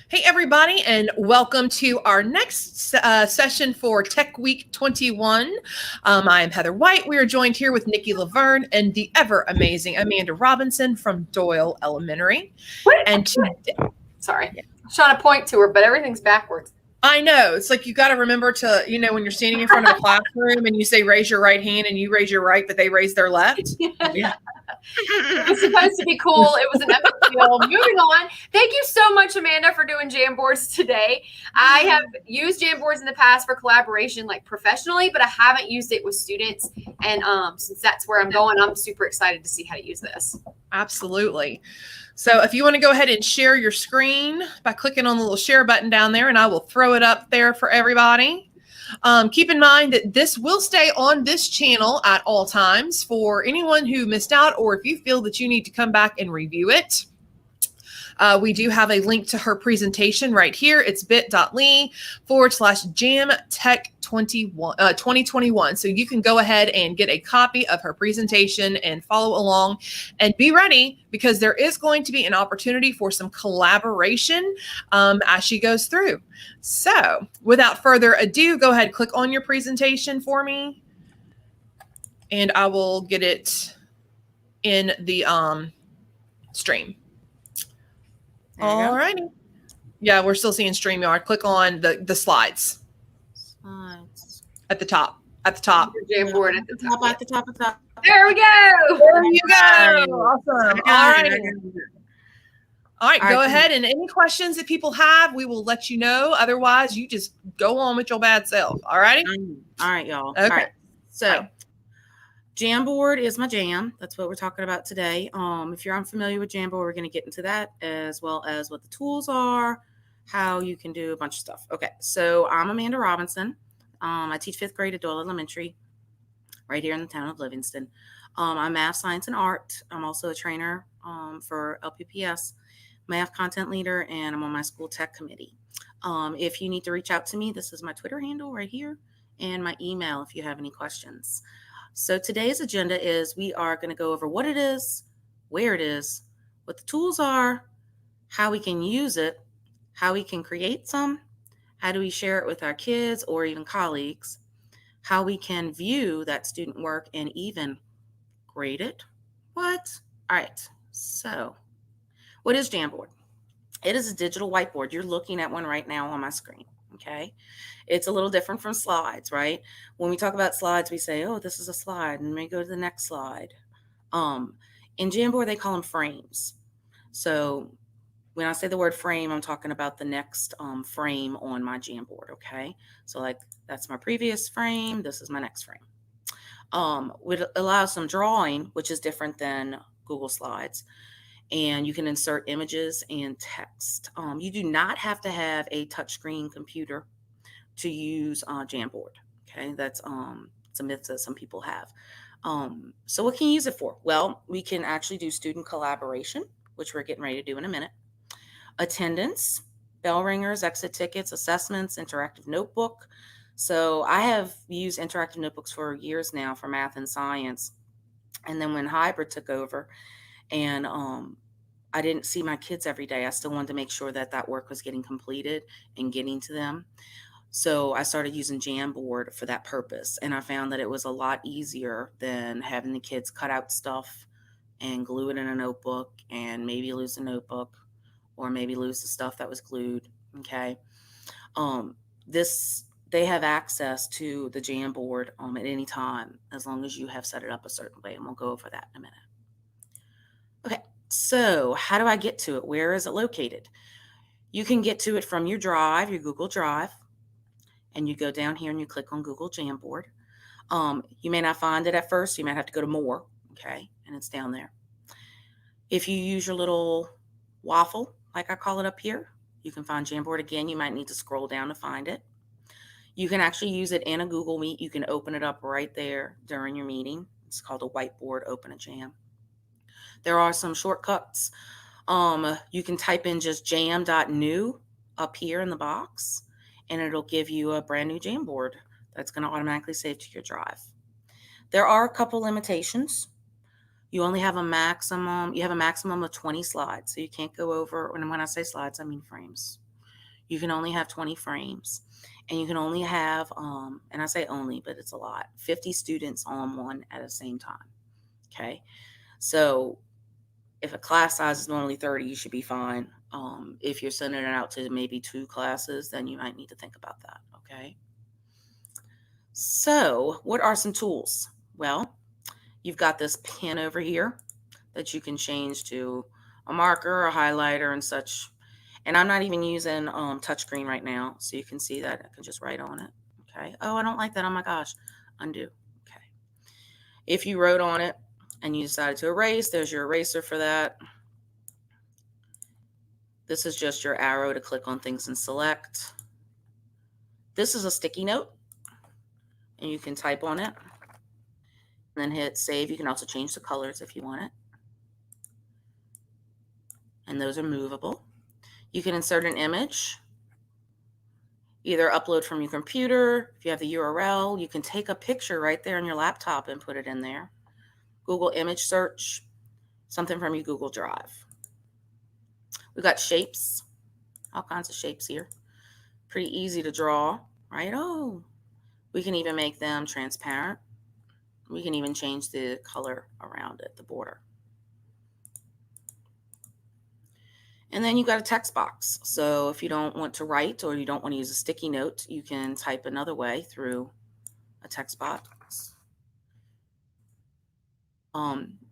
Hey, everybody, and welcome to our next session for Tech Week 21. I am Heather White. We are joined here with Nikki Laverne and the ever amazing Amanda Robinson from Doyle Elementary. Sorry, I'm trying to point to her, but everything's backwards. I know. It's like you got to remember to, when you're standing in front of a classroom and you say raise your right hand and you raise your right, but they raise their left. Yeah. It was supposed to be cool. It was an epic deal. Moving on. Thank you so much, Amanda, for doing Jamboards today. I have used Jamboards in the past for collaboration, like professionally, but I haven't used it with students. And since that's where I'm going, I'm super excited to see how to use this. Absolutely. So if you want to go ahead and share your screen by clicking on the little share button down there, and I will throw it up there for everybody. Keep in mind that this will stay on this channel at all times for anyone who missed out, or if you feel that you need to come back and review it. We do have a link to her presentation right here. It's bit.ly/JamTech2021. So you can go ahead and get a copy of her presentation and follow along and be ready, because there is going to be an opportunity for some collaboration as she goes through. So without further ado, go ahead, click on your presentation for me, and I will get it in the stream. All righty. Yeah, we're still seeing StreamYard. Click on the slides. Slides. At the top. At the top. Jamboard at the top. At the top. There we go. There you go. Awesome. All right. All right, go ahead. And any questions that people have, we will let you know. Otherwise, you just go on with your bad self. All righty? All right, y'all. Okay. All right. So Jamboard is my jam. That's what we're talking about today. If you're unfamiliar with Jamboard, we're going to get into that, as well as what the tools are, how you can do a bunch of stuff. Okay, so I'm Amanda Robinson. I teach 5th grade at Doyle Elementary right here in the town of Livingston. I'm math, science, and art. I'm also a trainer for LPPS, math content leader, and I'm on my school tech committee. If you need to reach out to me, this is my Twitter handle right here, and my email if you have any questions. So today's agenda is we are going to go over what it is, where it is, what the tools are, how we can use it, how we can create some, how do we share it with our kids or even colleagues, how we can view that student work and even grade it. What? All right. So what is Jamboard? It is a digital whiteboard. You're looking at one right now on my screen. Okay. It's a little different from slides, right? When we talk about slides, we say, oh, this is a slide, and we go to the next slide. In Jamboard, they call them frames. So when I say the word frame, I'm talking about the next frame on my Jamboard, okay? So like that's my previous frame. This is my next frame. It allows some drawing, which is different than Google Slides. And you can insert images and text. You do not have to have a touchscreen computer to use Jamboard. Okay, that's it's a myth that some people have. So what can you use it for? Well, we can actually do student collaboration, which we're getting ready to do in a minute. Attendance, bell ringers, exit tickets, assessments, interactive notebook. So I have used interactive notebooks for years now for math and science. And then when hybrid took over, and I didn't see my kids every day, I still wanted to make sure that that work was getting completed and getting to them. So I started using Jamboard for that purpose. And I found that it was a lot easier than having the kids cut out stuff and glue it in a notebook and maybe lose the notebook or maybe lose the stuff that was glued. Okay. They have access to the Jamboard at any time, as long as you have set it up a certain way. And we'll go over that in a minute. Okay, so how do I get to it? Where is it located? You can get to it from your drive, your Google Drive, and you go down here and you click on Google Jamboard. You may not find it at first. You might have to go to more, okay, and it's down there. If you use your little waffle, like I call it up here, you can find Jamboard again. You might need to scroll down to find it. You can actually use it in a Google Meet. You can open it up right there during your meeting. It's called a whiteboard, open a jam. There are some shortcuts. You can type in just jam.new up here in the box, and it'll give you a brand new Jamboard that's going to automatically save to your drive. There are a couple limitations. You only have a maximum of 20 slides. So you can't go over, and when I say slides, I mean frames. You can only have 20 frames, and you can only have, and I say only, but it's a lot, 50 students on one at the same time. Okay. So if a class size is normally 30, you should be fine. If you're sending it out to maybe 2 classes, then you might need to think about that. Okay. So what are some tools? Well, you've got this pen over here that you can change to a marker, a highlighter, and such. And I'm not even using touchscreen right now, so you can see that I can just write on it. Okay. Oh, I don't like that. Oh my gosh. Undo. Okay. If you wrote on it and you decided to erase, there's your eraser for that. This is just your arrow to click on things and select. This is a sticky note, and you can type on it and then hit save. You can also change the colors if you want it. And those are movable. You can insert an image, either upload from your computer. If you have the URL, you can take a picture right there on your laptop and put it in there. Google image search, something from your Google Drive. We've got shapes, all kinds of shapes here. Pretty easy to draw, right? Oh, we can even make them transparent. We can even change the color around it, the border. And then you got a text box. So if you don't want to write or you don't want to use a sticky note, you can type another way through a text box.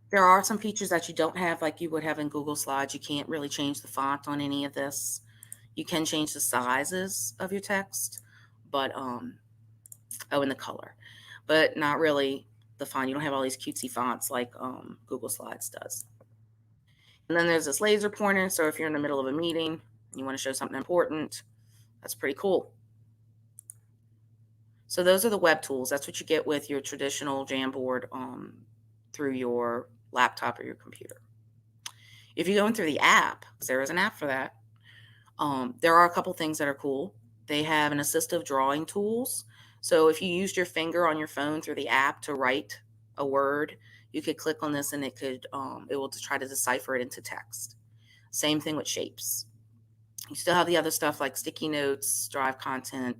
There are some features that you don't have like you would have in Google Slides. You can't really change the font on any of this. You can change the sizes of your text, but and the color, but not really the font. You don't have all these cutesy fonts like Google Slides does. And then there's this laser pointer. So if you're in the middle of a meeting and you want to show something important, that's pretty cool. So those are the web tools. That's what you get with your traditional Jamboard through your laptop or your computer. If you go in through the app, because there is an app for that, there are a couple things that are cool. They have an assistive drawing tools. So if you used your finger on your phone through the app to write a word, you could click on this and it will try to decipher it into text. Same thing with shapes. You still have the other stuff like sticky notes, drive content,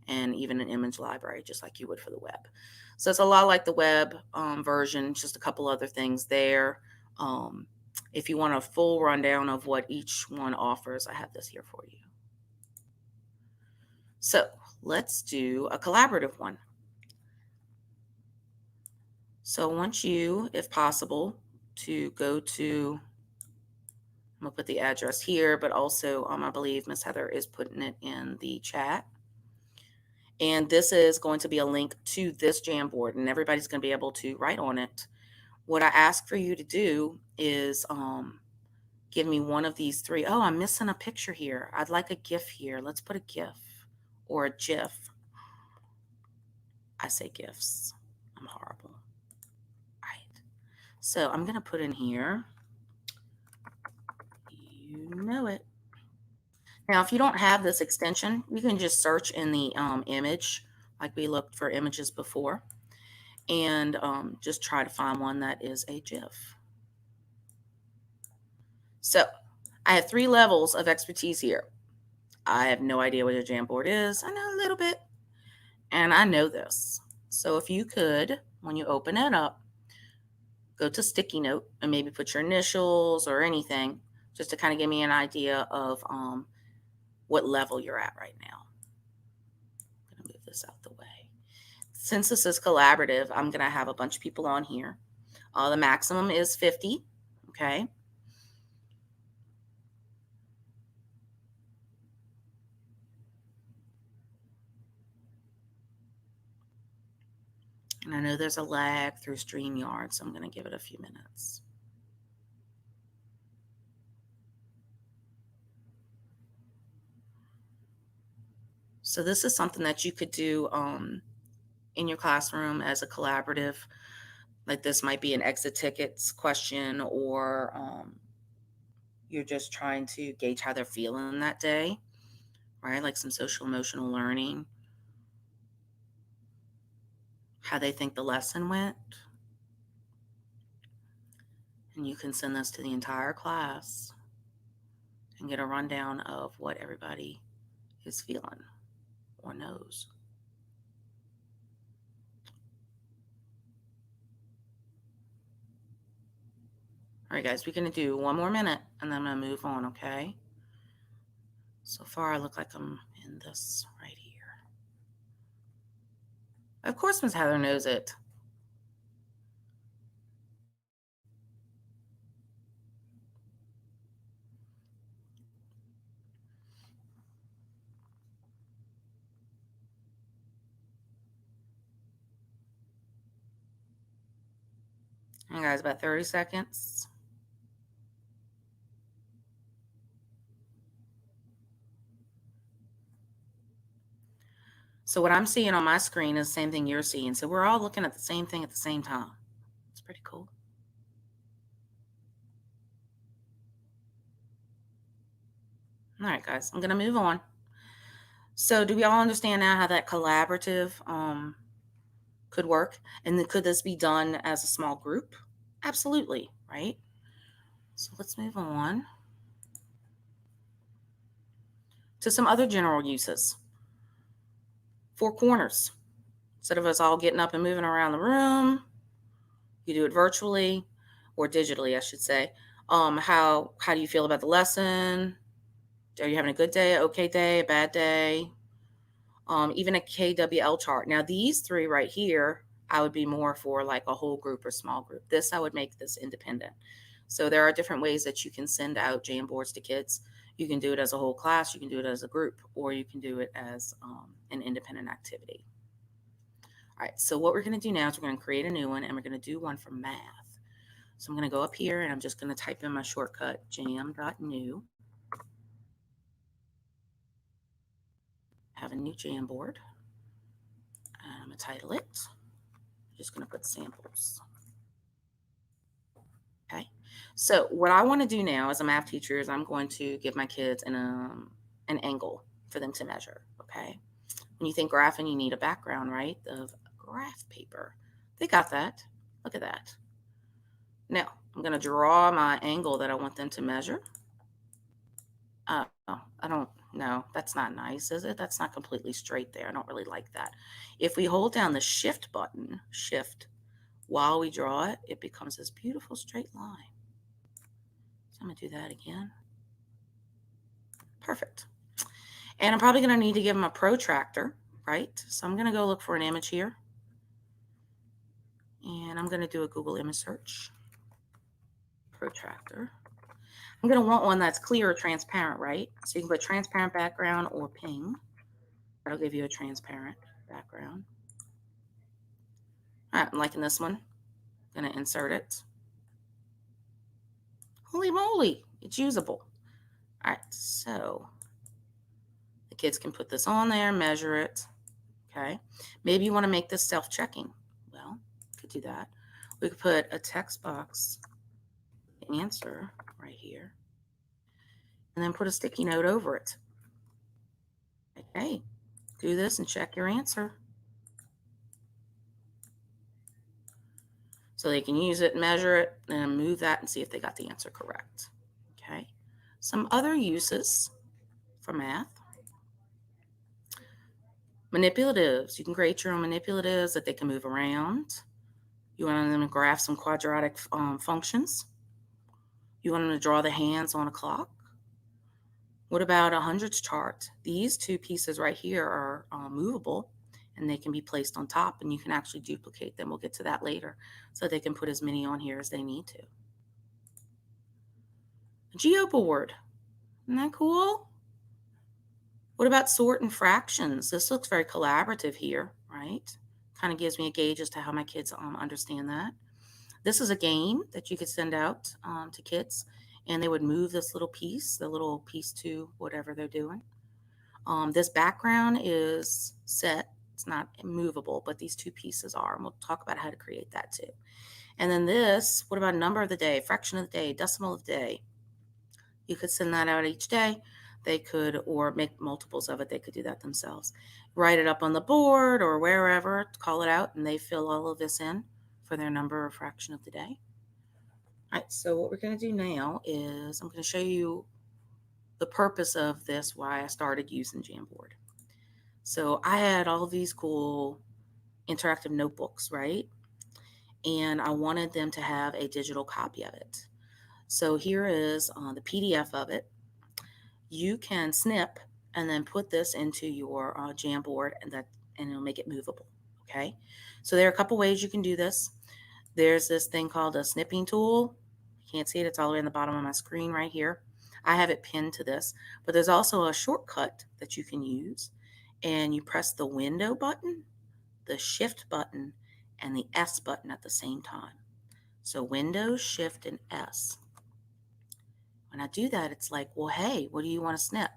and even an image library, just like you would for the web. So it's a lot like the web version, just a couple other things there. If you want a full rundown of what each one offers, I have this here for you. So let's do a collaborative one. So I want you, if possible, to go to, I'm going to put the address here, but also I believe Miss Heather is putting it in the chat. And this is going to be a link to this Jamboard, and everybody's going to be able to write on it. What I ask for you to do is give me one of these 3. Oh, I'm missing a picture here. I'd like a GIF here. Let's put a GIF or a GIF. I say GIFs. I'm horrible. Right. So I'm going to put in here, you know it. Now, if you don't have this extension, you can just search in the image, like we looked for images before, and just try to find one that is a GIF. So I have 3 levels of expertise here. I have no idea what a Jamboard is. I know a little bit, and I know this. So if you could, when you open it up, go to sticky note and maybe put your initials or anything, just to kind of give me an idea of what level you're at right now. I'm going to move this out the way. Since this is collaborative, I'm going to have a bunch of people on here. The maximum is 50, okay? And I know there's a lag through StreamYard, so I'm going to give it a few minutes. So this is something that you could do in your classroom as a collaborative. Like this might be an exit tickets question, or you're just trying to gauge how they're feeling that day, right? Like some social emotional learning, how they think the lesson went. And you can send this to the entire class and get a rundown of what everybody is feeling or knows. All right, guys, we're going to do one more minute and then I'm going to move on, okay? So far, I look like I'm in this right here. Of course, Miss Heather knows it. And guys, about 30 seconds. So what I'm seeing on my screen is the same thing you're seeing. So we're all looking at the same thing at the same time. It's pretty cool. All right, guys, I'm going to move on. So do we all understand now how that collaborative could work? And then could this be done as a small group? Absolutely, right? So let's move on to some other general uses. 4 corners. Instead of us all getting up and moving around the room, you do it virtually or digitally, I should say. How do you feel about the lesson? Are you having a good day, okay day, a bad day? Even a KWL chart. Now these 3 right here, I would be more for like a whole group or small group. This, I would make this independent. So there are different ways that you can send out Jamboards to kids. You can do it as a whole class, you can do it as a group, or you can do it as an independent activity. All right, so what we're going to do now is we're going to create a new one, and we're going to do one for math. So I'm going to go up here, and I'm just going to type in my shortcut, jam.new. Have a new Jamboard. I'm going to title it. I'm just going to put samples. Okay, so what I want to do now as a math teacher is I'm going to give my kids an angle for them to measure, okay? When you think graphing, you need a background, right, of graph paper. They got that. Look at that. Now, I'm going to draw my angle that I want them to measure. I don't know. That's not nice, is it? That's not completely straight there. I don't really like that. If we hold down the shift button, shift, while we draw it, it becomes this beautiful straight line. So I'm going to do that again. Perfect. And I'm probably going to need to give them a protractor, right? So I'm going to go look for an image here. And I'm going to do a Google image search. Protractor. I'm going to want one that's clear or transparent, right? So you can put transparent background or ping. That'll give you a transparent background. All right, I'm liking this one. I'm going to insert it. Holy moly, it's usable. All right, so the kids can put this on there, measure it. Okay, maybe you want to make this self-checking. Well, we could do that. We could put a text box answer right here and then put a sticky note over it. Okay, do this and check your answer. So they can use it, measure it, and move that and see if they got the answer correct. Okay, some other uses for math. Manipulatives. You can create your own manipulatives that they can move around. You want them to graph some quadratic functions. You want them to draw the hands on a clock. What about a hundreds chart? These 2 pieces right here are movable, and they can be placed on top, and you can actually duplicate them. We'll get to that later, so they can put as many on here as they need to. A Jamboard. Isn't that cool? What about sort and fractions? This looks very collaborative here, right? Kind of gives me a gauge as to how my kids understand that. This is a game that you could send out to kids, and they would move this little piece, the little piece to whatever they're doing. This background is set. It's not movable, but these 2 pieces are, and we'll talk about how to create that too. And then this, what about number of the day, fraction of the day, decimal of the day? You could send that out each day. They could, or make multiples of it. They could do that themselves. Write it up on the board or wherever, call it out, and they fill all of this in for their number or fraction of the day. All right, so what we're going to do now is I'm going to show you the purpose of this, why I started using Jamboard. So I had all of these cool interactive notebooks, right? And I wanted them to have a digital copy of it. So here is the PDF of it. You can snip and then put this into your Jamboard, and it'll make it movable. Okay. So there are a couple ways you can do this. There's this thing called a snipping tool. You can't see it. It's all the way in the bottom of my screen right here. I have it pinned to this, but there's also a shortcut that you can use, and you press the window button, the shift button, and the S button at the same time. So Windows, Shift, and S. When I do that, it's like, well, hey, what do you want to snip?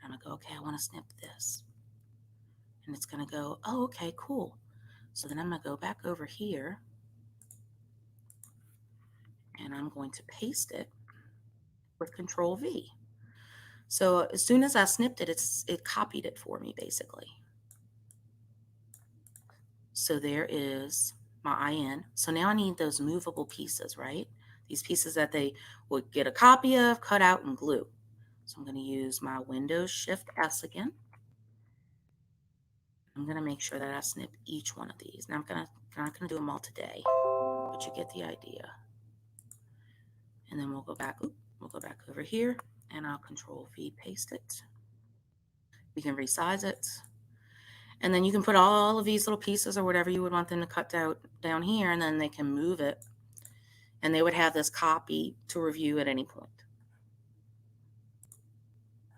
And I'm going to go, okay, I want to snip this. And it's going to go, oh, okay, cool. So then I'm going to go back over here, and I'm going to paste it with Control V. So as soon as I snipped it, it copied it for me, basically. So there is my IN. So now I need those movable pieces, right? These pieces that they would get a copy of, cut out, and glue. So I'm going to use my Windows Shift S again. I'm going to make sure that I snip each one of these. Now I'm not going to do them all today, but you get the idea. And then we'll go back over here, and I'll Control V paste it. We can resize it. And then you can put all of these little pieces or whatever you would want them to cut out down here, and then they can move it. And they would have this copy to review at any point.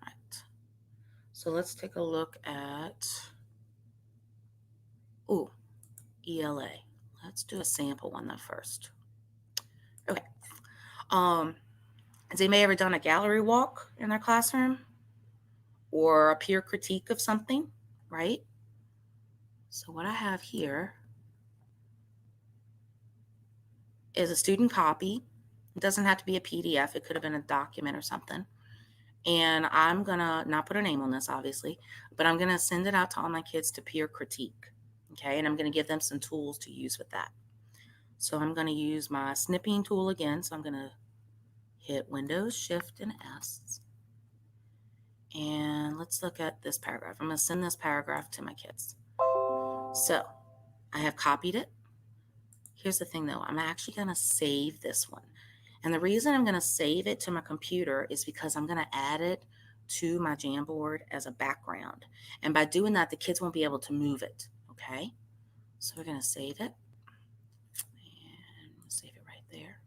All right. So let's take a look at, ELA. Let's do a sample one though first. Okay. Has anybody ever done a gallery walk in their classroom? Or a peer critique of something, right? So what I have here is a student copy. It doesn't have to be a PDF. It could have been a document or something. And I'm going to not put a name on this, obviously, but I'm going to send it out to all my kids to peer critique. Okay, and I'm going to give them some tools to use with that. So I'm going to use my snipping tool again. So I'm going to hit Windows, Shift, and S. And let's look at this paragraph. I'm going to send this paragraph to my kids. So I have copied it. Here's the thing though, I'm actually going to save this one. And the reason I'm going to save it to my computer is because I'm going to add it to my Jamboard as a background. And by doing that, the kids won't be able to move it. Okay. So we're going to save it. And we'll save it right there.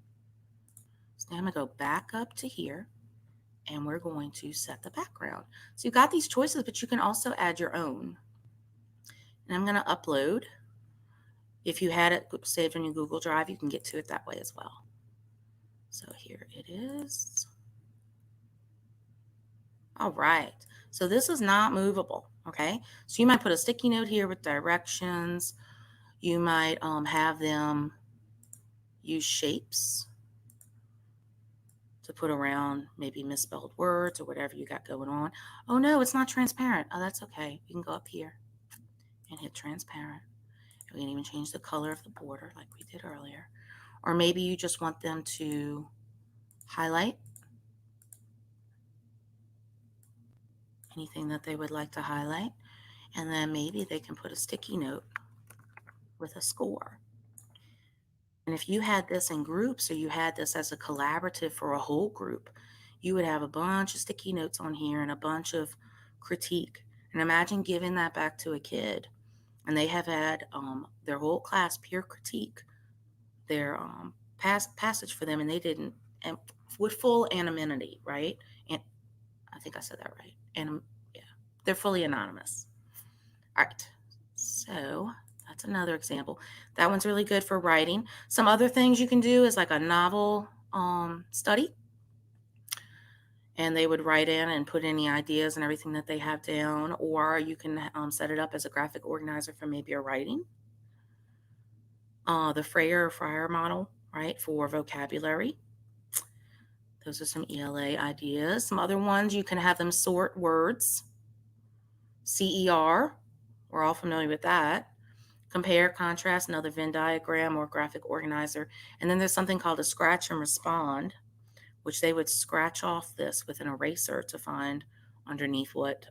So now I'm going to go back up to here, and we're going to set the background. So you've got these choices, but you can also add your own. And I'm going to upload. If you had it saved on your Google Drive, you can get to it that way as well. So here it is. All right. So this is not movable. Okay. So you might put a sticky note here with directions. You might have them use shapes to put around maybe misspelled words or whatever you got going on. Oh no, it's not transparent. Oh, that's okay. You can go up here and hit transparent. We can even change the color of the border like we did earlier. Or maybe you just want them to highlight anything that they would like to highlight. And then maybe they can put a sticky note with a score. And if you had this in groups, or you had this as a collaborative for a whole group, you would have a bunch of sticky notes on here and a bunch of critique. And imagine giving that back to a kid. And they have had their whole class peer critique their passage for them, and they didn't, and with full anonymity, right? And I think I said that right. And yeah, they're fully anonymous. All right, so that's another example. That one's really good for writing. Some other things you can do is like a novel study. And they would write in and put any ideas and everything that they have down, or you can set it up as a graphic organizer for maybe a writing. The Fryer model, right, for vocabulary. Those are some ELA ideas. Some other ones, you can have them sort words. CER, we're all familiar with that. Compare, contrast, another Venn diagram or graphic organizer. And then there's something called a scratch and respond, which they would scratch off this with an eraser to find underneath what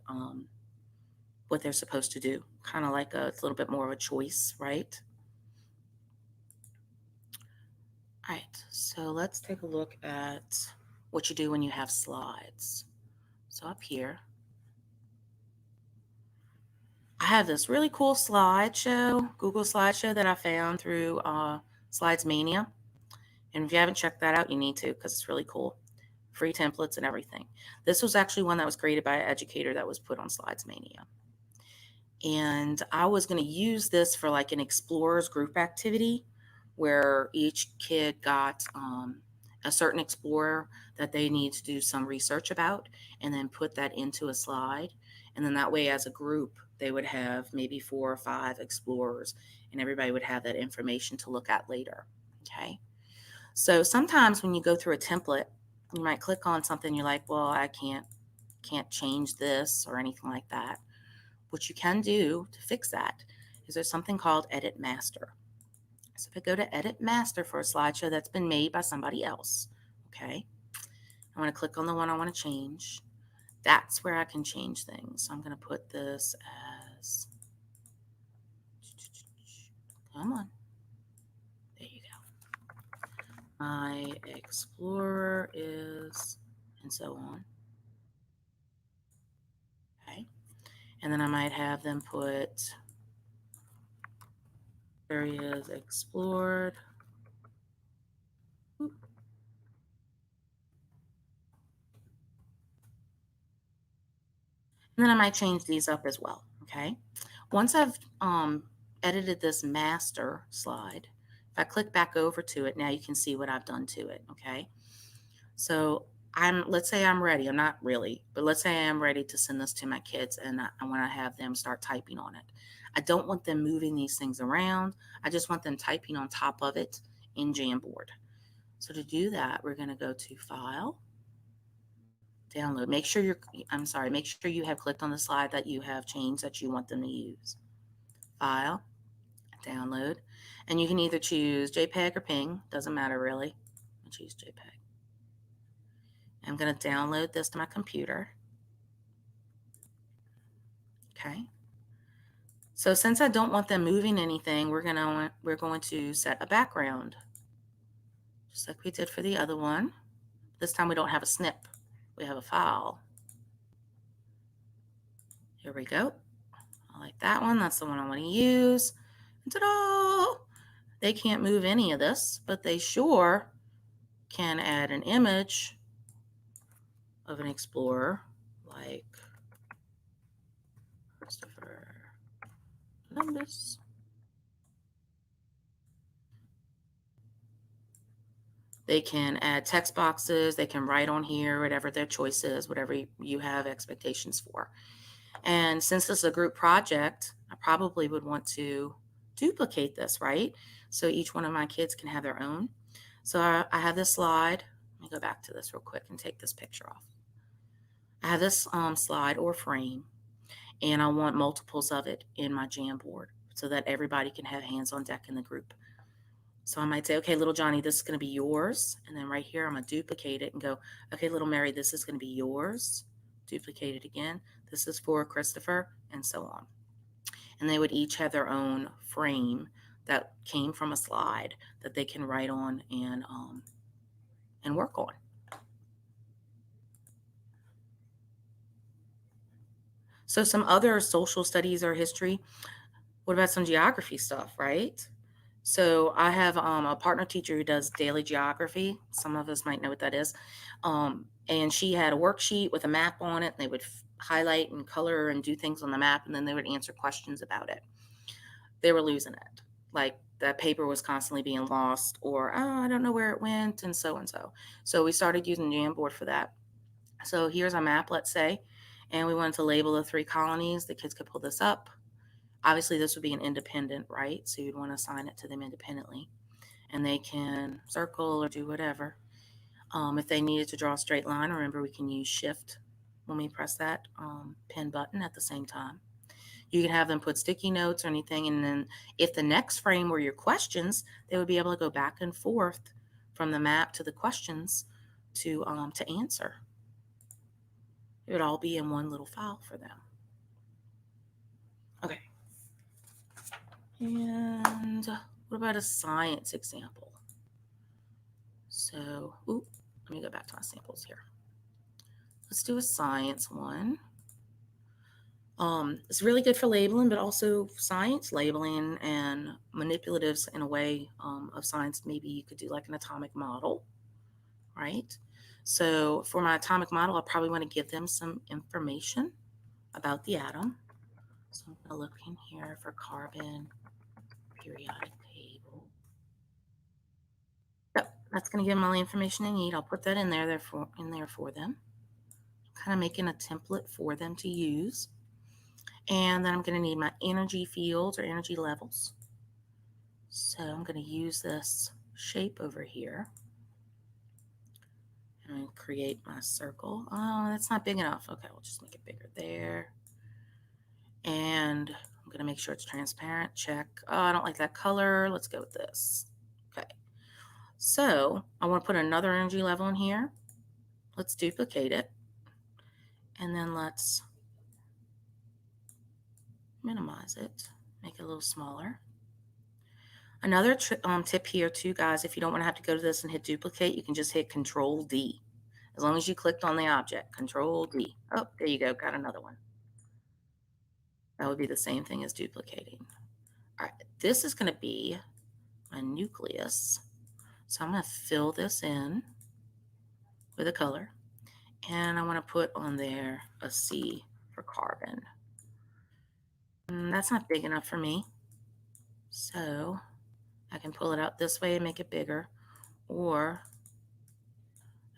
they're supposed to do. Kind of like it's a little bit more of a choice, right? All right, so let's take a look at what you do when you have slides. So up here, I have this really cool slideshow, Google slideshow that I found through Slides Mania. And if you haven't checked that out, you need to, because it's really cool. Free templates and everything. This was actually one that was created by an educator that was put on Slides Mania. And I was going to use this for like an explorers group activity where each kid got a certain explorer that they need to do some research about and then put that into a slide. And then that way, as a group, they would have maybe 4 or 5 explorers and everybody would have that information to look at later. Okay. So sometimes when you go through a template, you might click on something, you're like, well, I can't change this or anything like that. What you can do to fix that is there's something called Edit Master. So if I go to Edit Master for a slideshow that's been made by somebody else, okay, I want to click on the one I want to change. That's where I can change things. So I'm going to put this as, come on, there you go. My explorer is, and so on. Okay. And then I might have them put areas explored. And then I might change these up as well. Okay. Once I've edited this master slide, if I click back over to it, now you can see what I've done to it. Okay. So let's say I'm ready. I'm not really, but let's say I am ready to send this to my kids and I want to have them start typing on it. I don't want them moving these things around. I just want them typing on top of it in Jamboard. So to do that, we're going to go to File, Download. Make sure you have clicked on the slide that you have changed that you want them to use. File, Download, and you can either choose JPEG or PNG. Doesn't matter really. I choose JPEG. I'm going to download this to my computer. Okay. So since I don't want them moving anything, we're going to set a background, just like we did for the other one. This time we don't have a snip. We have a file. Here we go. I like that one. That's the one I want to use. And ta-da! They can't move any of this, but they sure can add an image of an explorer like Christopher Columbus. They can add text boxes. They can write on here, whatever their choice is, whatever you have expectations for. And since this is a group project, I probably would want to duplicate this, right? So each one of my kids can have their own. So I have this slide. Let me go back to this real quick and take this picture off. I have this slide or frame, and I want multiples of it in my Jamboard so that everybody can have hands on deck in the group. So I might say, okay, little Johnny, this is going to be yours. And then right here, I'm going to duplicate it and go, okay, little Mary, this is going to be yours. Duplicate it again. This is for Christopher, and so on. And they would each have their own frame that came from a slide that they can write on and work on. So some other social studies or history. What about some geography stuff, right? So I have a partner teacher who does daily geography. Some of us might know what that is. And she had a worksheet with a map on it. And they would highlight and color and do things on the map, and then they would answer questions about it. They were losing it. Like that paper was constantly being lost, or, oh, I don't know where it went, and so and so. So we started using Jamboard for that. So here's a map, let's say, and we wanted to label the 3 colonies. The kids could pull this up. Obviously, this would be an independent, right? So you'd want to assign it to them independently. And they can circle or do whatever. If they needed to draw a straight line, remember we can use Shift when we press that pen button at the same time. You can have them put sticky notes or anything. And then if the next frame were your questions, they would be able to go back and forth from the map to the questions to answer. It would all be in one little file for them. Okay. And what about a science example? So, let me go back to my samples here. Let's do a science one. It's really good for labeling, but also science labeling and manipulatives in a way of science. Maybe you could do like an atomic model, right? So for my atomic model, I probably want to give them some information about the atom. So I'm going to look in here for carbon periodic table. Yep, that's going to give them all the information they need. I'll put that in there for them. Kind of making a template for them to use. And then I'm going to need my energy fields or energy levels. So I'm going to use this shape over here. And I'm going to create my circle. Oh, that's not big enough. Okay, we'll just make it bigger there. And I'm going to make sure it's transparent. Check. Oh, I don't like that color. Let's go with this. Okay. So I want to put another energy level in here. Let's duplicate it. And then let's minimize it, make it a little smaller. Another tip here too, guys, if you don't want to have to go to this and hit duplicate, you can just hit Control D. As long as you clicked on the object, Control D. Oh, there you go, got another one. That would be the same thing as duplicating. All right, this is going to be my nucleus. So I'm going to fill this in with a color. And I want to put on there a C for carbon. That's not big enough for me. So I can pull it out this way and make it bigger, or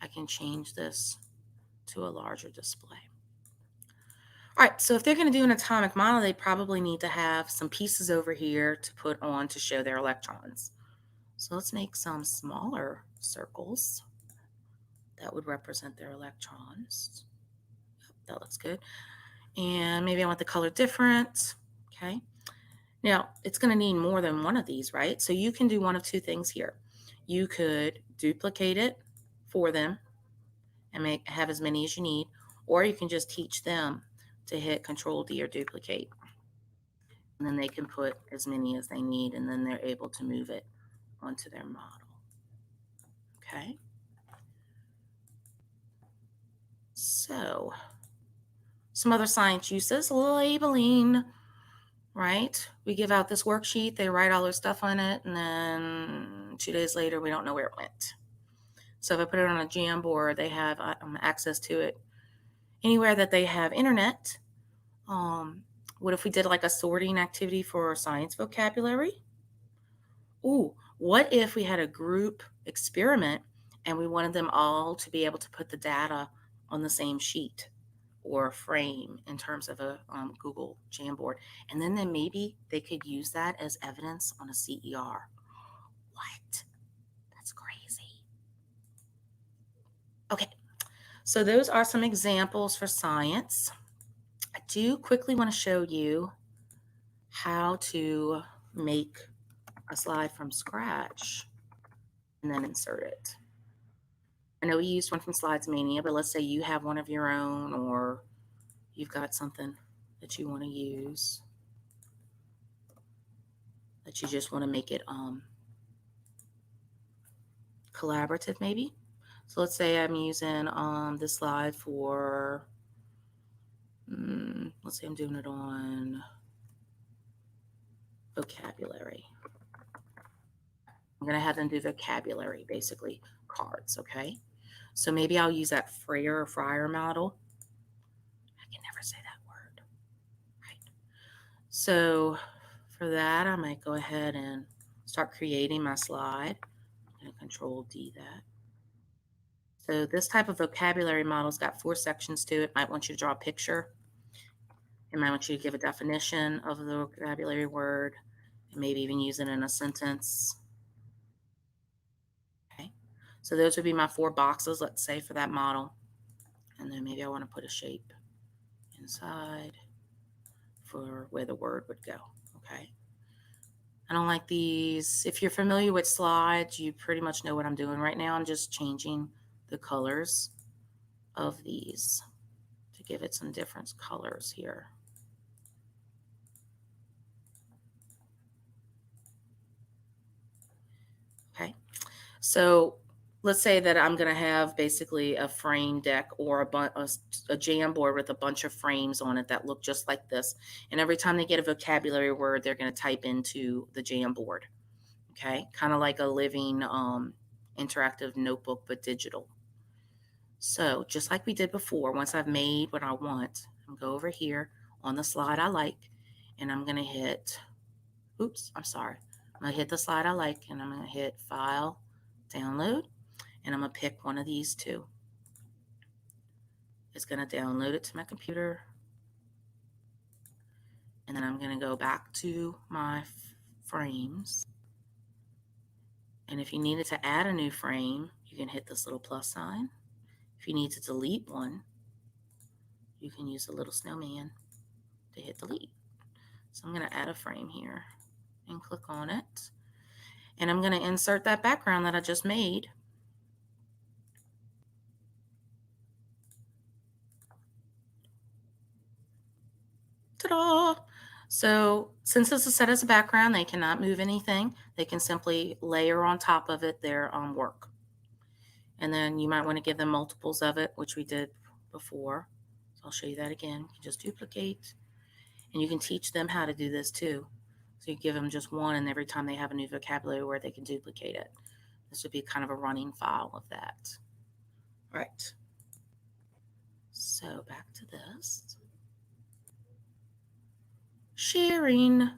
I can change this to a larger display. All right, so if they're going to do an atomic model, they probably need to have some pieces over here to put on to show their electrons. So let's make some smaller circles that would represent their electrons. That looks good. And maybe I want the color different. Okay. Now, it's going to need more than one of these, right? So you can do one of two things here. You could duplicate it for them and have as many as you need, or you can just teach them to hit Control D or duplicate. And then they can put as many as they need, and then they're able to move it onto their model. Okay. So some other science uses, labeling. Right? We give out this worksheet, they write all their stuff on it, and then 2 days later, we don't know where it went. So if I put it on a Jamboard, they have access to it anywhere that they have internet. What if we did like a sorting activity for science vocabulary? Ooh, what if we had a group experiment and we wanted them all to be able to put the data on the same sheet or frame in terms of a Google Jamboard. And then maybe they could use that as evidence on a CER. What? That's crazy. Okay, so those are some examples for science. I do quickly want to show you how to make a slide from scratch and then insert it. I know we used one from Slides Mania, but let's say you have one of your own, or you've got something that you want to use, that you just want to make it collaborative maybe. So let's say I'm using this slide for, let's say I'm doing it on vocabulary. I'm going to have them do vocabulary, basically cards, okay? So maybe I'll use that Fryer model. I can never say that word, right? So for that, I might go ahead and start creating my slide. I'm going to Control D that. So this type of vocabulary model's got 4 sections to it. Might want you to draw a picture. It might want you to give a definition of the vocabulary word, and maybe even use it in a sentence. Okay, so those would be my 4 boxes, let's say, for that model. And then maybe I want to put a shape inside for where the word would go. Okay. I don't like these. If you're familiar with slides, you pretty much know what I'm doing right now. I'm just changing the colors of these to give it some different colors here. Okay, so let's say that I'm going to have basically a frame deck or a Jamboard with a bunch of frames on it that look just like this. And every time they get a vocabulary word, they're going to type into the Jamboard. Okay, kind of like a living interactive notebook, but digital. So just like we did before, once I've made what I want, I'm going to go over here on the slide I like, and I'm going to hit, oops, I'm sorry. I'm going to hit the slide I like, and I'm going to hit File, Download, and I'm going to pick one of these two. It's going to download it to my computer, and then I'm going to go back to my frames. And if you needed to add a new frame, you can hit this little plus sign. If you need to delete one, you can use the little snowman to hit delete. So I'm going to add a frame here and click on it. And I'm going to insert that background that I just made. Ta-da! So since this is set as a background, they cannot move anything. They can simply layer on top of it their work. And then you might want to give them multiples of it, which we did before. So I'll show you that again. You can just duplicate. And you can teach them how to do this too. So you give them just one, and every time they have a new vocabulary word, they can duplicate it. This would be kind of a running file of that. All right. So back to this. Sharing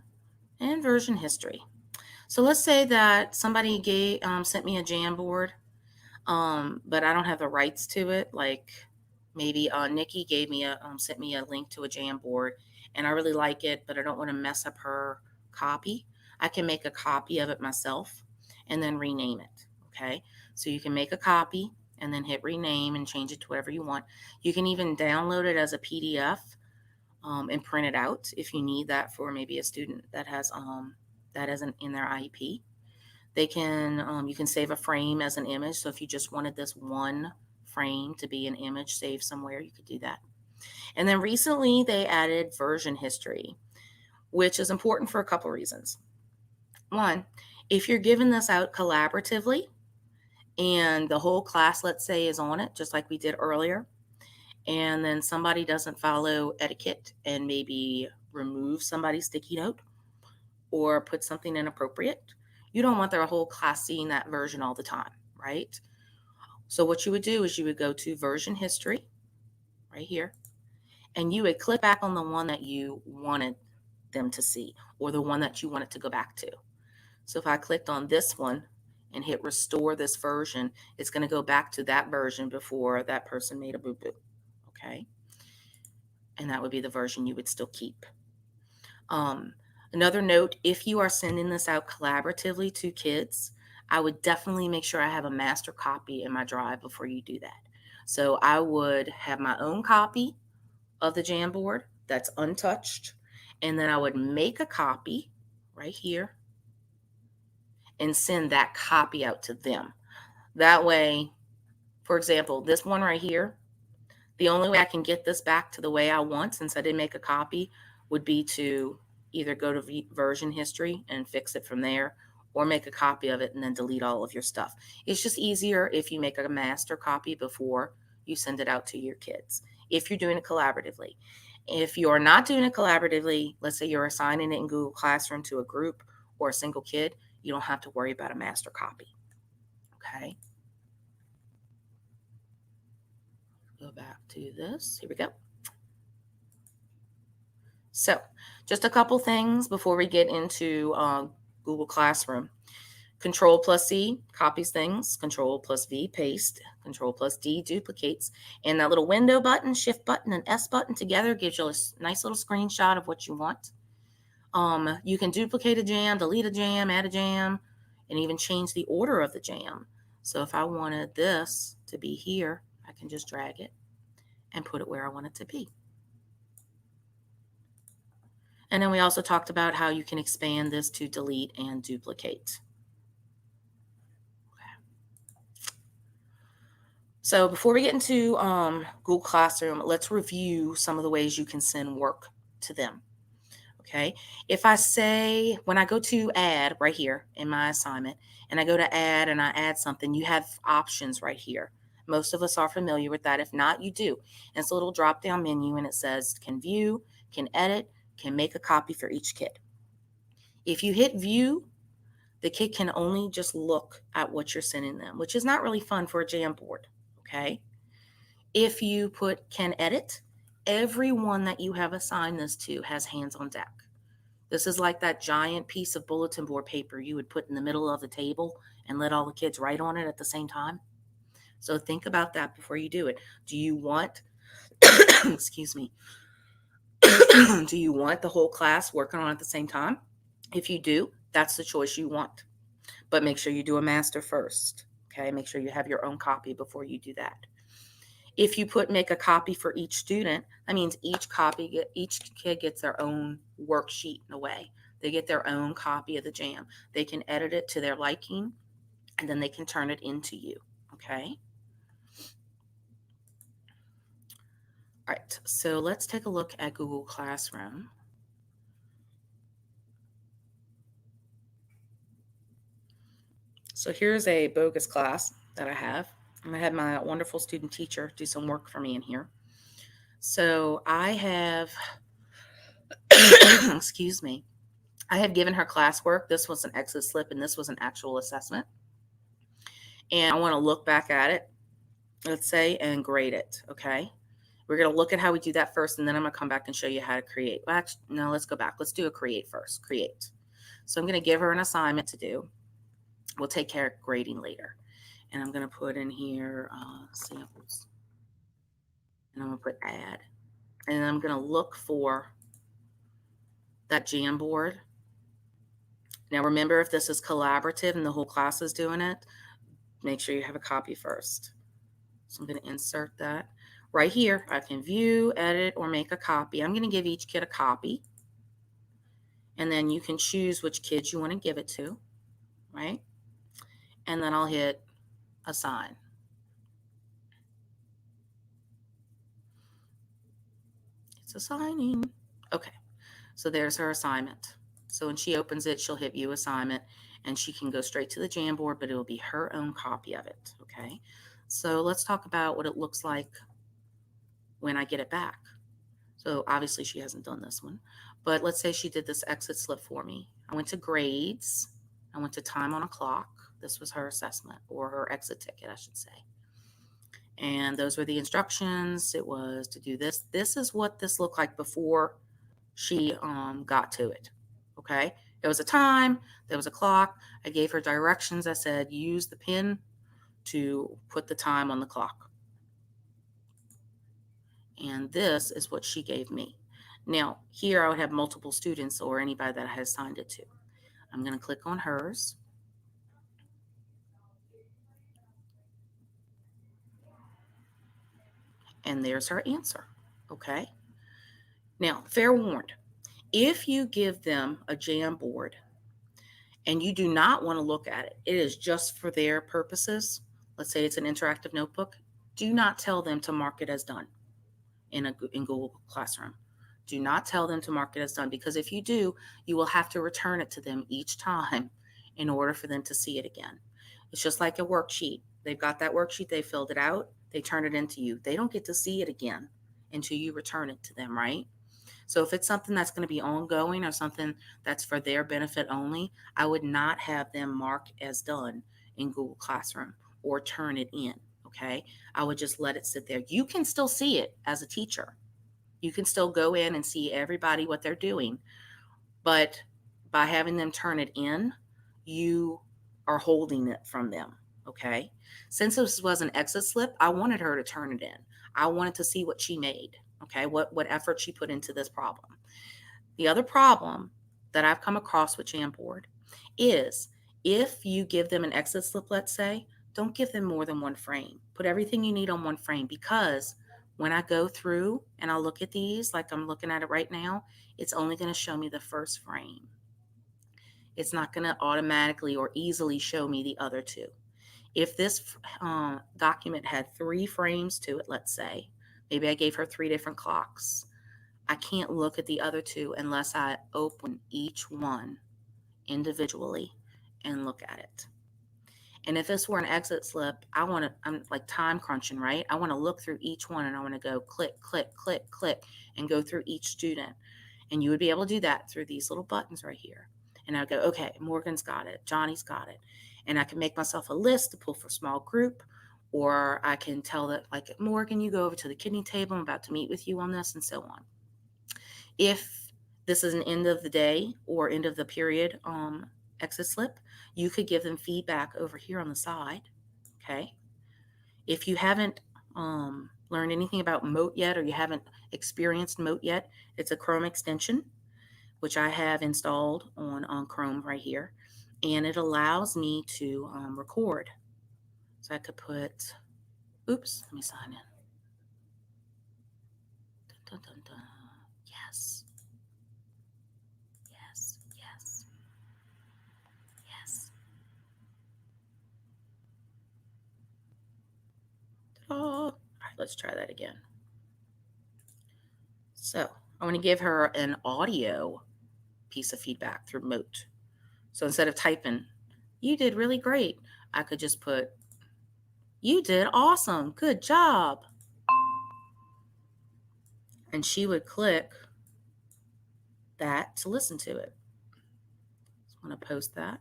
and version history. So let's say that somebody sent me a Jamboard, but I don't have the rights to it. Like maybe Nikki sent me a link to a Jamboard, and I really like it, but I don't want to mess up her copy. I can make a copy of it myself and then rename it. Okay, so you can make a copy and then hit rename and change it to whatever you want. You can even download it as a PDF and print it out if you need that for maybe a student that has that isn't in their IEP. They can you can save a frame as an image. So if you just wanted this one frame to be an image saved somewhere, you could do that. And then recently they added version history, which is important for a couple reasons. One, if you're giving this out collaboratively and the whole class, let's say, is on it, just like we did earlier, and then somebody doesn't follow etiquette and maybe remove somebody's sticky note or put something inappropriate, you don't want their whole class seeing that version all the time, right? So what you would do is you would go to version history right here, and you would click back on the one that you wanted them to see or the one that you wanted to go back to. So if I clicked on this one and hit restore this version, it's going to go back to that version before that person made a boo-boo. Okay. And that would be the version you would still keep. Another note, if you are sending this out collaboratively to kids, I would definitely make sure I have a master copy in my drive before you do that. So I would have my own copy of the Jamboard that's untouched, and then I would make a copy right here and send that copy out to them. That way, for example, this one right here, the only way I can get this back to the way I want, since I didn't make a copy, would be to either go to version history and fix it from there, or make a copy of it and then delete all of your stuff. It's just easier if you make a master copy before you send it out to your kids, if you're doing it collaboratively. If you're not doing it collaboratively, let's say you're assigning it in Google Classroom to a group or a single kid, you don't have to worry about a master copy. Okay. Go back to this. Here we go. So just a couple things before we get into Google Classroom. Control+C copies things. Control+V paste. Control+D duplicates. And that little window button, shift button, and S button together gives you a nice little screenshot of what you want. You can duplicate a jam, delete a jam, add a jam, and even change the order of the jam. So if I wanted this to be here, I can just drag it and put it where I want it to be. And then we also talked about how you can expand this to delete and duplicate. So before we get into Google Classroom, let's review some of the ways you can send work to them. Okay. If I say, when I go to add right here in my assignment, and I go to add and I add something, you have options right here. Most of us are familiar with that. If not, you do. And it's a little drop down menu and it says can view, can edit, can make a copy for each kid. If you hit view, the kid can only just look at what you're sending them, which is not really fun for a Jamboard. Okay. If you put can edit, everyone that you have assigned this to has hands on deck. This is like that giant piece of bulletin board paper you would put in the middle of the table and let all the kids write on it at the same time. So think about that before you do it. Do you want, excuse me, do you want the whole class working on it at the same time? If you do, that's the choice you want. But make sure you do a master first. Okay, make sure you have your own copy before you do that. If you put make a copy for each student, that means each kid gets their own worksheet in a way. They get their own copy of the jam. They can edit it to their liking, and then they can turn it into you. Okay. All right. So let's take a look at Google Classroom. So here's a bogus class that I have. I had my wonderful student teacher do some work for me in here. So I have, excuse me, I have given her classwork. This was an exit slip and this was an actual assessment. And I want to look back at it, let's say, and grade it. Okay. We're going to look at how we do that first, and then I'm going to come back and show you how to create. Well, actually, no, let's go back. Let's do a create first. Create. So I'm going to give her an assignment to do. We'll take care of grading later. And I'm going to put in here samples. And I'm going to put add. And then I'm going to look for that Jamboard. Now, remember, if this is collaborative and the whole class is doing it, make sure you have a copy first. So I'm going to insert that. Right here, I can view, edit, or make a copy. I'm going to give each kid a copy. And then you can choose which kids you want to give it to, right? And then I'll hit assign. It's assigning. Okay, so there's her assignment. So when she opens it, she'll hit view assignment, and she can go straight to the Jamboard, but it will be her own copy of it, okay? So let's talk about what it looks like when I get it back. So obviously she hasn't done this one, but let's say she did this exit slip for me. I went to grades. I went to time on a clock. This was her assessment, or her exit ticket, I should say. And those were the instructions. It was to do this. This is what this looked like before she got to it. Okay. There was a time, there was a clock. I gave her directions. I said, use the pin to put the time on the clock. And this is what she gave me. Now, here I would have multiple students or anybody that I had assigned it to. I'm going to click on hers. And there's her answer. Okay. Now, fair warned, if you give them a Jamboard and you do not want to look at it, it is just for their purposes. Let's say it's an interactive notebook. Do not tell them to mark it as done in Google Classroom. Do not tell them to mark it as done, because if you do, you will have to return it to them each time in order for them to see it again. It's just like a worksheet. They've got that worksheet, they filled it out, they turn it into you. They don't get to see it again until you return it to them, right? So if it's something that's going to be ongoing or something that's for their benefit only, I would not have them mark as done in Google Classroom or turn it in, okay? I would just let it sit there. You can still see it as a teacher. You can still go in and see everybody what they're doing, but by having them turn it in, you are holding it from them, okay? Since this was an exit slip, I wanted her to turn it in. I wanted to see what she made, okay? What effort she put into this problem. The other problem that I've come across with Jamboard is if you give them an exit slip, let's say, don't give them more than one frame. Put everything you need on one frame, because when I go through and I look at these, like I'm looking at it right now, it's only going to show me the first frame. It's not going to automatically or easily show me the other two. If this document had 3 frames to it, let's say, maybe I gave her 3 different clocks. I can't look at the other 2 unless I open each one individually and look at it. And if this were an exit slip, I'm like time crunching, right? I want to look through each one and I want to go click, click, click, click, and go through each student. And you would be able to do that through these little buttons right here. And I'd go, okay, Morgan's got it. Johnny's got it. And I can make myself a list to pull for small group, or I can tell that, like, Morgan, you go over to the kidney table. I'm about to meet with you on this, and so on. If this is an end of the day or end of the period exit slip, you could give them feedback over here on the side, okay? If you haven't learned anything about Mote yet, or you haven't experienced Mote yet, it's a Chrome extension, which I have installed on Chrome right here, and it allows me to record. So I could put, oops, let me sign in. Dun, dun, dun, dun. Yes. Yes, yes, yes. All right, let's try that again. So I want to give her an audio piece of feedback through Mote. So instead of typing, you did really great, I could just put, you did awesome, good job. And she would click that to listen to it. So I'm going to post that.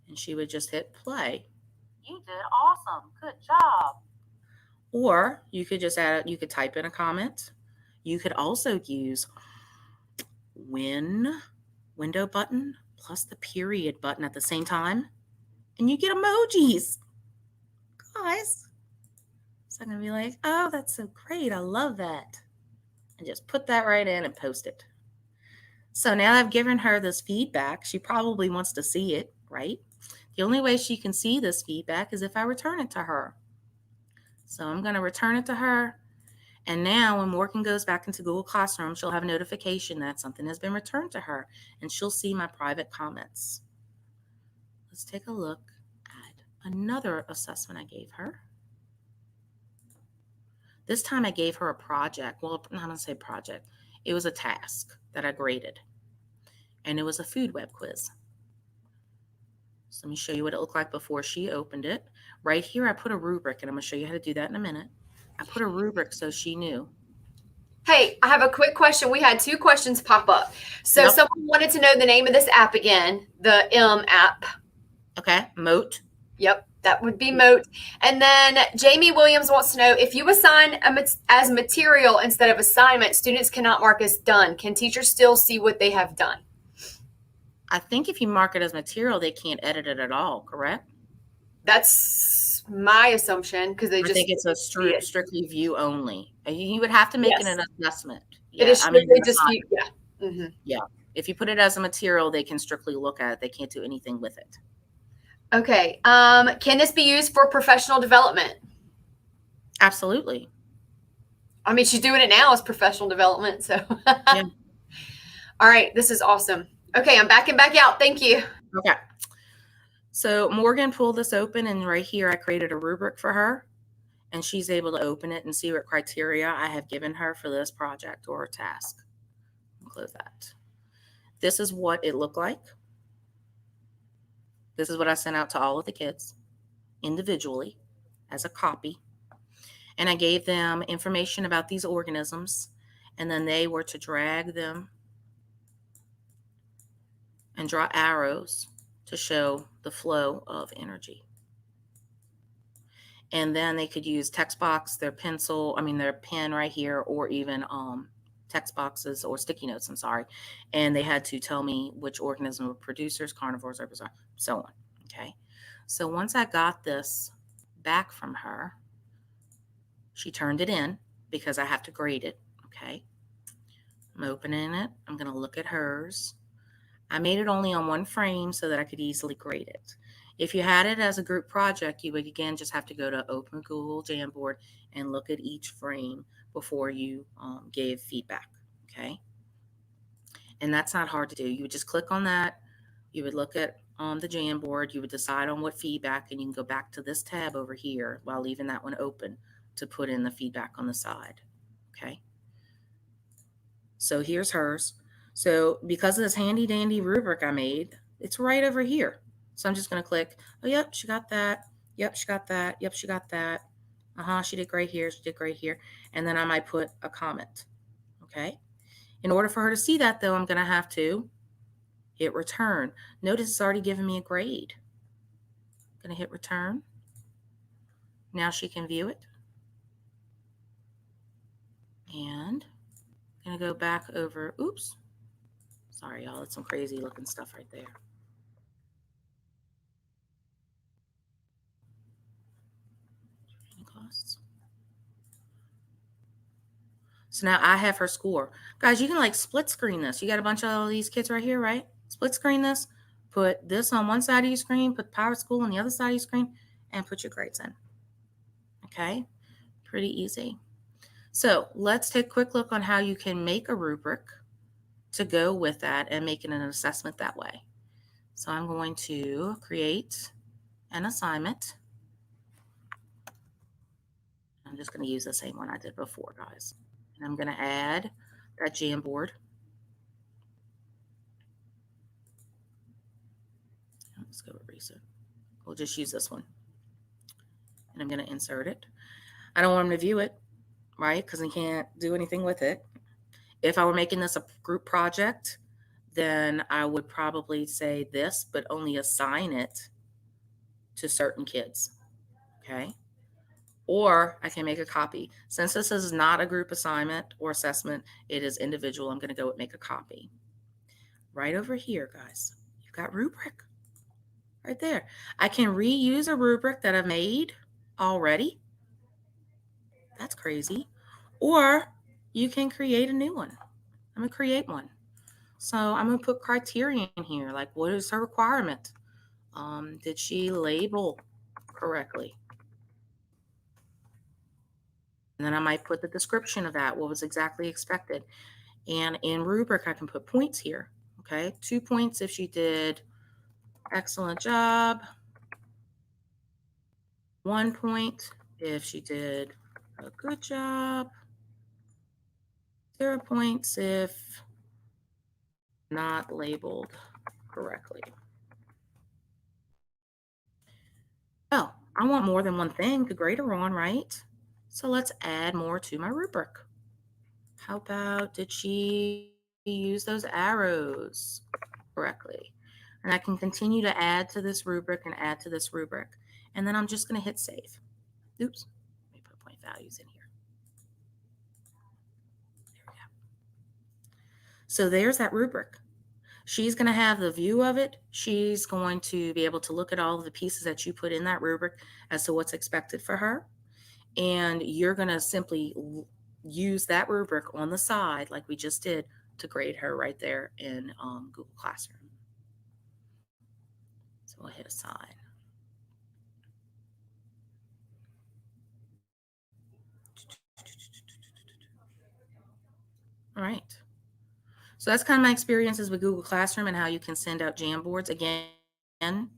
And she would just hit play. You did awesome, good job. Or you could just add, you could type in a comment. You could also use window button plus the period button at the same time, and you get emojis, guys. So I'm gonna be like, oh, that's so great, I love that, and just put that right in and post it. So now I've given her this feedback. She probably wants to see it, right? The only way she can see this feedback is if I return it to her. So I'm going to return it to her. And now when Morgan goes back into Google Classroom, she'll have a notification that something has been returned to her, and she'll see my private comments. Let's take a look at another assessment I gave her. This time I gave her a project. Well, I'm not going to say project. It was a task that I graded, and it was a food web quiz. So let me show you what it looked like before she opened it. Right here, I put a rubric, and I'm going to show you how to do that in a minute. I put a rubric so she knew. Hey, I have a quick question. We had 2 questions pop up. So Yep. someone wanted to know the name of this app again, the M app. Okay, Mote. Yep, that would be Mote. And then Jamie Williams wants to know, if you assign as material instead of assignment, students cannot mark as done. Can teachers still see what they have done? I think if you mark it as material, they can't edit it at all, correct? That's my assumption, because I think it's a strictly view only. You would have to make it an assessment. Yeah, it is strictly just view. Yeah. Mm-hmm. Yeah. If you put it as a material, they can strictly look at it. They can't do anything with it. Okay. Can this be used for professional development? Absolutely. I mean, she's doing it now as professional development. So, yeah. All right. This is awesome. Okay. I'm backing back out. Thank you. Okay. So Morgan pulled this open, and right here I created a rubric for her, and she's able to open it and see what criteria I have given her for this project or task. I'll close that. This is what it looked like. This is what I sent out to all of the kids individually as a copy. And I gave them information about these organisms, and then they were to drag them and draw arrows to show the flow of energy. And then they could use text box, their pen right here, or even text boxes or sticky notes, and they had to tell me which organism were producers, carnivores, herbivores, so on. Okay. So once I got this back from her, she turned it in because I have to grade it. Okay. I'm opening it. I'm going to look at hers. I made it only on 1 frame so that I could easily grade it. If you had it as a group project, you would again just have to go to Open Google Jamboard and look at each frame before you gave feedback, okay? And that's not hard to do. You would just click on that. You would look at on the Jamboard, you would decide on what feedback, and you can go back to this tab over here while leaving that one open to put in the feedback on the side. Okay. So here's hers. So because of this handy dandy rubric I made, it's right over here. So I'm just going to click, oh, yep, she got that. Yep, she got that. Yep, she got that. She did great here. She did great here. And then I might put a comment. Okay. In order for her to see that, though, I'm going to have to hit return. Notice it's already given me a grade. I'm going to hit return. Now she can view it. And I'm going to go back over. Oops. Sorry, y'all. That's some crazy looking stuff right there. Costs. So now I have her score. Guys, you can like split screen this. You got a bunch of all these kids right here, right? Split screen this. Put this on one side of your screen, put Power School on the other side of your screen, and put your grades in. Okay? Pretty easy. So let's take a quick look on how you can make a rubric to go with that and making an assessment that way. So I'm going to create an assignment. I'm just going to use the same one I did before, guys. And I'm going to add that Jamboard. Let's go with recent. We'll just use this one. And I'm going to insert it. I don't want them to view it, right? Because I can't do anything with it. If I were making this a group project, then I would probably say this, but only assign it to certain kids. Okay. Or I can make a copy. Since this is not a group assignment or assessment, it is individual. I'm going to go with make a copy. Right over here, guys, you've got rubric right there. I can reuse a rubric that I've made already. That's crazy. Or you can create a new one. I'm going to create one. So I'm going to put criterion here. Like, what is her requirement? Did she label correctly? And then I might put the description of that, what was exactly expected. And in rubric, I can put points here. Okay, 2 points if she did excellent job. 1 point if she did a good job. 0 points if not labeled correctly. Oh, I want more than one thing to grade her on, right? So let's add more to my rubric. How about, did she use those arrows correctly? And I can continue to add to this rubric and add to this rubric. And then I'm just going to hit save. Oops, let me put point values in here. There we go. So there's that rubric. She's going to have the view of it. She's going to be able to look at all of the pieces that you put in that rubric as to what's expected for her. And you're going to simply use that rubric on the side like we just did to grade her right there in Google Classroom. So we'll hit assign. All right. So that's kind of my experiences with Google Classroom and how you can send out Jamboards. Again,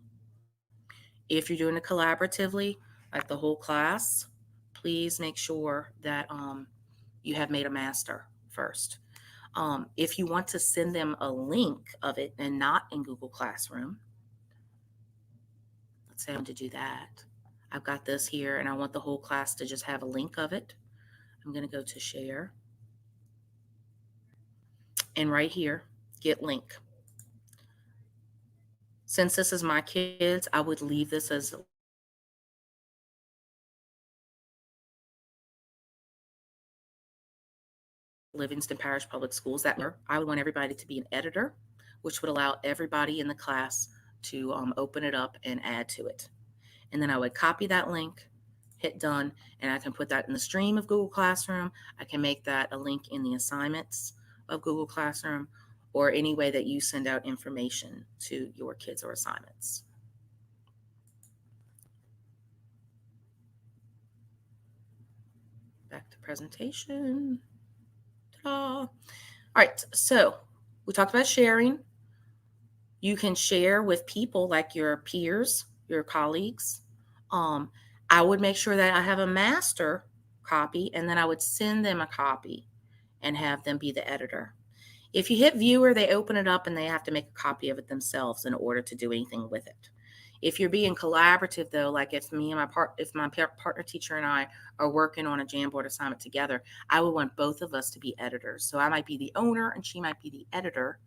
if you're doing it collaboratively, like the whole class, please make sure that you have made a master first. If you want to send them a link of it and not in Google Classroom, let's say I want to do that. I've got this here and I want the whole class to just have a link of it. I'm going to go to share. And right here, get link. Since this is my kids, I would leave this as Livingston Parish Public Schools. That I would want everybody to be an editor, which would allow everybody in the class to open it up and add to it. And then I would copy that link, hit done, and I can put that in the stream of Google Classroom. I can make that a link in the assignments of Google Classroom, or any way that you send out information to your kids or assignments. Back to presentation. Ta-da. All right, so we talked about sharing. You can share with people like your peers, your colleagues. I would make sure that I have a master copy, and then I would send them a copy and have them be the editor. If you hit viewer, they open it up and they have to make a copy of it themselves in order to do anything with it. If you're being collaborative, though, like if my partner teacher and I are working on a Jamboard assignment together, I would want both of us to be editors. So I might be the owner and she might be the editor,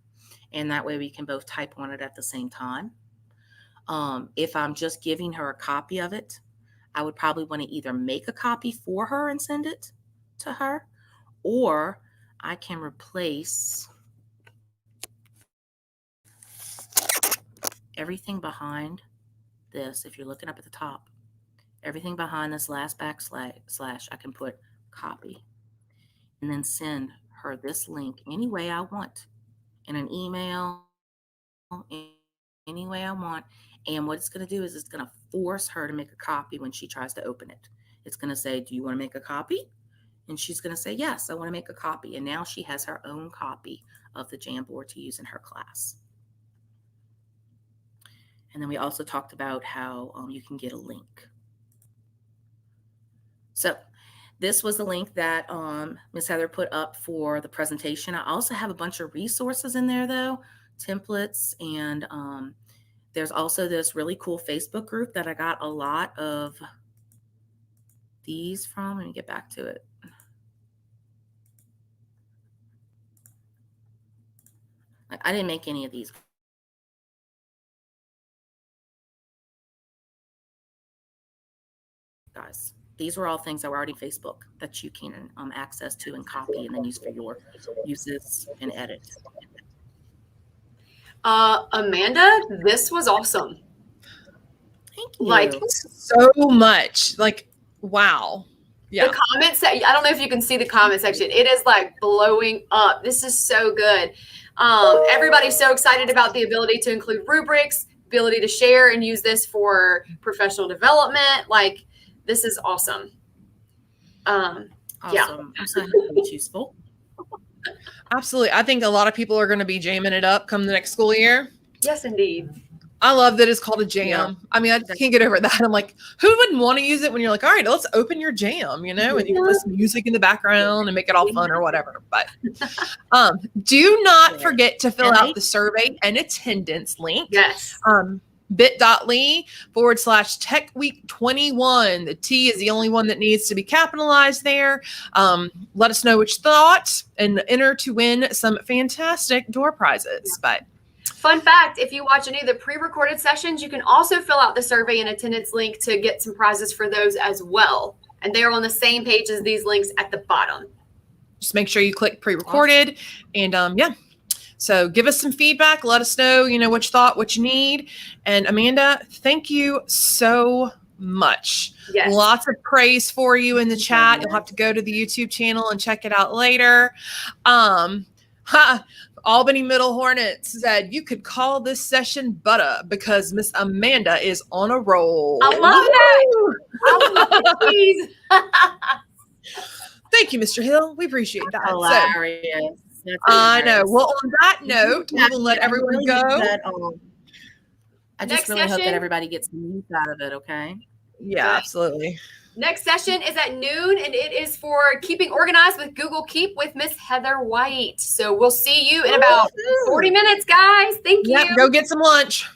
and that way we can both type on it at the same time. If I'm just giving her a copy of it, I would probably want to either make a copy for her and send it to her, or I can replace everything behind this. If you're looking up at the top, everything behind this last backslash, I can put copy and then send her this link any way I want, in an email, any way I want. And what it's going to do is it's going to force her to make a copy when she tries to open it. It's going to say, do you want to make a copy? And she's going to say, yes, I want to make a copy. And now she has her own copy of the Jamboard to use in her class. And then we also talked about how you can get a link. So this was the link that Ms. Heather put up for the presentation. I also have a bunch of resources in there, though, templates, and there's also this really cool Facebook group that I got a lot of these from. Let me get back to it. I didn't make any of these, guys. These were all things that were already Facebook that you can access to and copy and then use for your uses and edit. Amanda, this was awesome. Thank you. Like so much. Like, wow. Yeah. The comments, I don't know if you can see the comment section. It is like blowing up. This is so good. Everybody's so excited about the ability to include rubrics, ability to share and use this for professional development. Like, this is awesome. Yeah. I'm so happy it's useful. Absolutely. I think a lot of people are going to be jamming it up come the next school year. Yes, indeed. I love that it's called a jam. Yeah. I mean, I just can't get over that. I'm like, who wouldn't want to use it when you're like, all right, let's open your jam, you know, and you can listen to music in the background and make it all fun or whatever. But do not forget to fill out the survey and attendance link. Yes. bit.ly/Tech Week 21. The T is the only one that needs to be capitalized there. Let us know what you thought and enter to win some fantastic door prizes. But fun fact, if you watch any of the pre-recorded sessions, you can also fill out the survey and attendance link to get some prizes for those as well. And they're on the same page as these links at the bottom. just make sure you click pre-recorded. Awesome. And yeah. So give us some feedback. Let us know, you know, what you thought, what you need. And Amanda, thank you so much. Yes. Lots of praise for you in the chat. You'll have to go to the YouTube channel and check it out later. Albany Middle Hornets said you could call this session butter because Miss Amanda is on a roll. I love that. I love it. Thank you, Mr. Hill. We appreciate that. Hilarious. I know. Well, on that note, we will let everyone go. I just really hope that everybody gets the use out of it, okay? Yeah, absolutely. Next session is at noon, and it is for keeping organized with Google Keep with Miss Heather White. So we'll see you in about 40 minutes, guys. Thank you. Yep, go get some lunch.